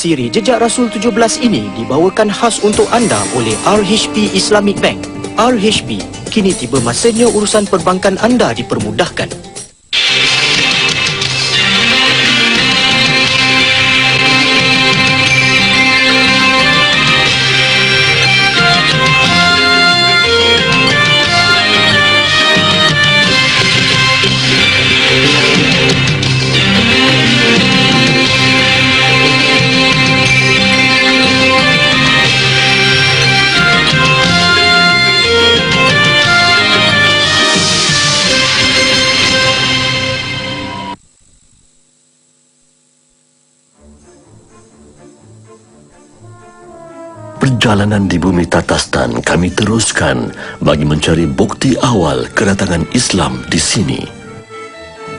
siri jejak Rasul 17 ini dibawakan khas untuk anda oleh RHB Islamic Bank. RHB, kini tiba masanya urusan perbankan anda dipermudahkan. Perjalanan di bumi Tatarstan kami teruskan bagi mencari bukti awal kedatangan Islam di sini.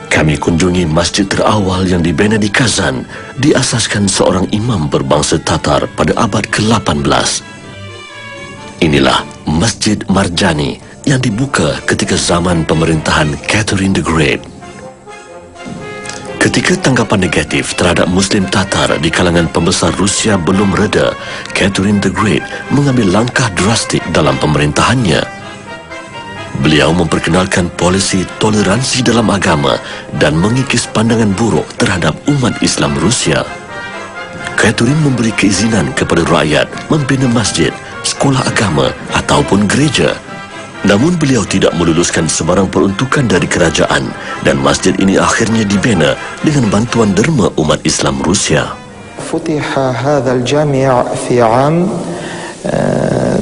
Kami kunjungi masjid terawal yang dibina di Kazan, diasaskan seorang imam berbangsa Tatar pada abad ke-18. Inilah Masjid Marjani yang dibuka ketika zaman pemerintahan Catherine the Great. Ketika tanggapan negatif terhadap Muslim Tatar di kalangan pembesar Rusia belum reda, Catherine the Great mengambil langkah drastik dalam pemerintahannya. Beliau memperkenalkan polisi toleransi dalam agama dan mengikis pandangan buruk terhadap umat Islam Rusia. Catherine memberi keizinan kepada rakyat membina masjid, sekolah agama ataupun gereja. Namun beliau tidak meluluskan sebarang peruntukan dari kerajaan dan masjid ini akhirnya dibina dengan bantuan derma umat Islam Rusia. فتح هذا الجامع في عام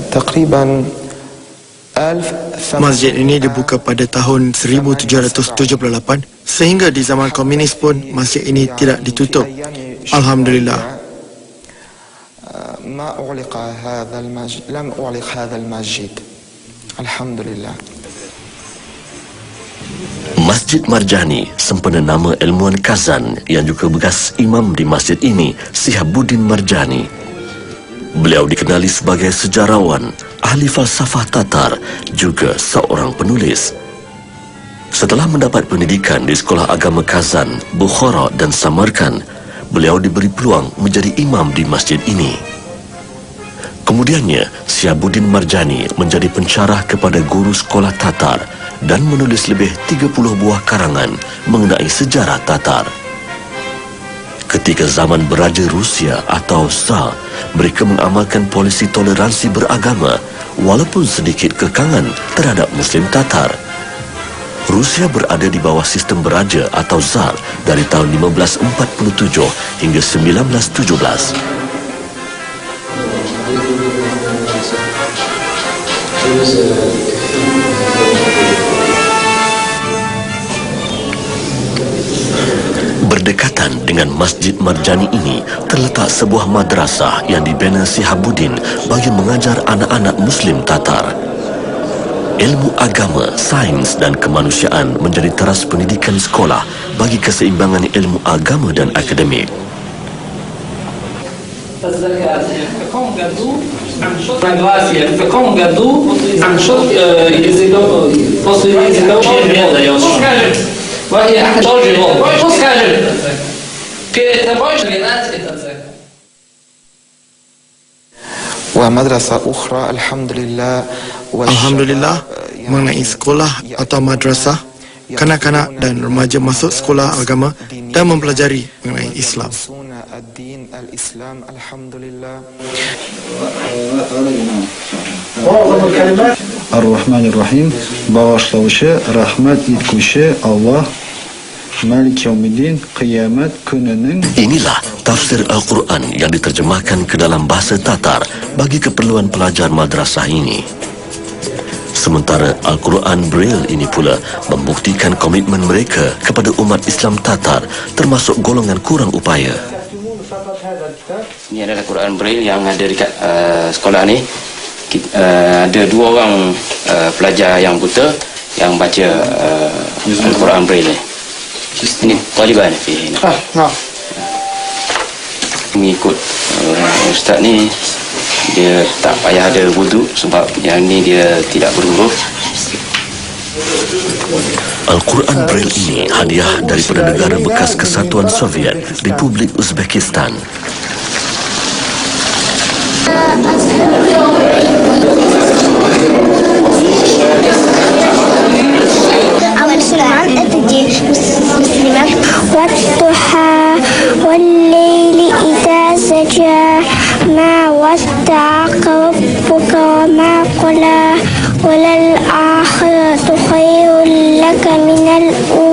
تقريبا Masjid ini dibuka pada tahun 1778 sehingga di zaman komunis pun masjid ini tidak ditutup. Alhamdulillah. لم أغلق هذا المسجد. Alhamdulillah. Masjid Marjani sempena nama ilmuwan Kazan yang juga bekas imam di masjid ini, Sihabuddin Marjani. Beliau dikenali sebagai sejarawan, ahli falsafah Tatar, juga seorang penulis. Setelah mendapat pendidikan di sekolah agama Kazan, Bukhara dan Samarkand, beliau diberi peluang menjadi imam di masjid ini. Kemudiannya, Sihabuddin Marjani menjadi pensyarah kepada guru sekolah Tatar dan menulis lebih 30 buah karangan mengenai sejarah Tatar. Ketika zaman beraja Rusia atau Tsar, mereka mengamalkan polisi toleransi beragama walaupun sedikit kekangan terhadap Muslim Tatar. Rusia berada di bawah sistem beraja atau Tsar dari tahun 1547 hingga 1917. Berdekatan dengan Masjid Marjani ini terletak sebuah madrasah yang dibina Sihabuddin bagi mengajar anak-anak Muslim Tatar. Ilmu agama, sains dan kemanusiaan menjadi teras pendidikan sekolah bagi keseimbangan ilmu agama dan akademik. Alhamdulillah, mengenai sekolah atau madrasah, kanak-kanak dan remaja masuk sekolah agama dan mempelajari mengenai Islam. Ar-Rahmanir-Rahim, bağışlayıcı, rahmet etkuşu Allah, Malik Yaumiddin, Qiyamat Kununun. Inilah tafsir Al-Quran yang diterjemahkan ke dalam bahasa Tatar bagi keperluan pelajar madrasah ini. Sementara Al-Quran Braille ini pula membuktikan komitmen mereka kepada umat Islam Tatar termasuk golongan kurang upaya. Ini adalah Quran Braille yang ada dekat sekolah ni. Ada dua orang pelajar yang buta yang baca Al-Quran Braille ni. Ini taliban ni. Mengikut ustaz ni, dia tak payah ada wuduk sebab yang ni dia tidak berhuruf. Al-Quran Braille ini hadiah daripada negara bekas Kesatuan Soviet, Republik Uzbekistan. وللآخرة خير لك من الأولى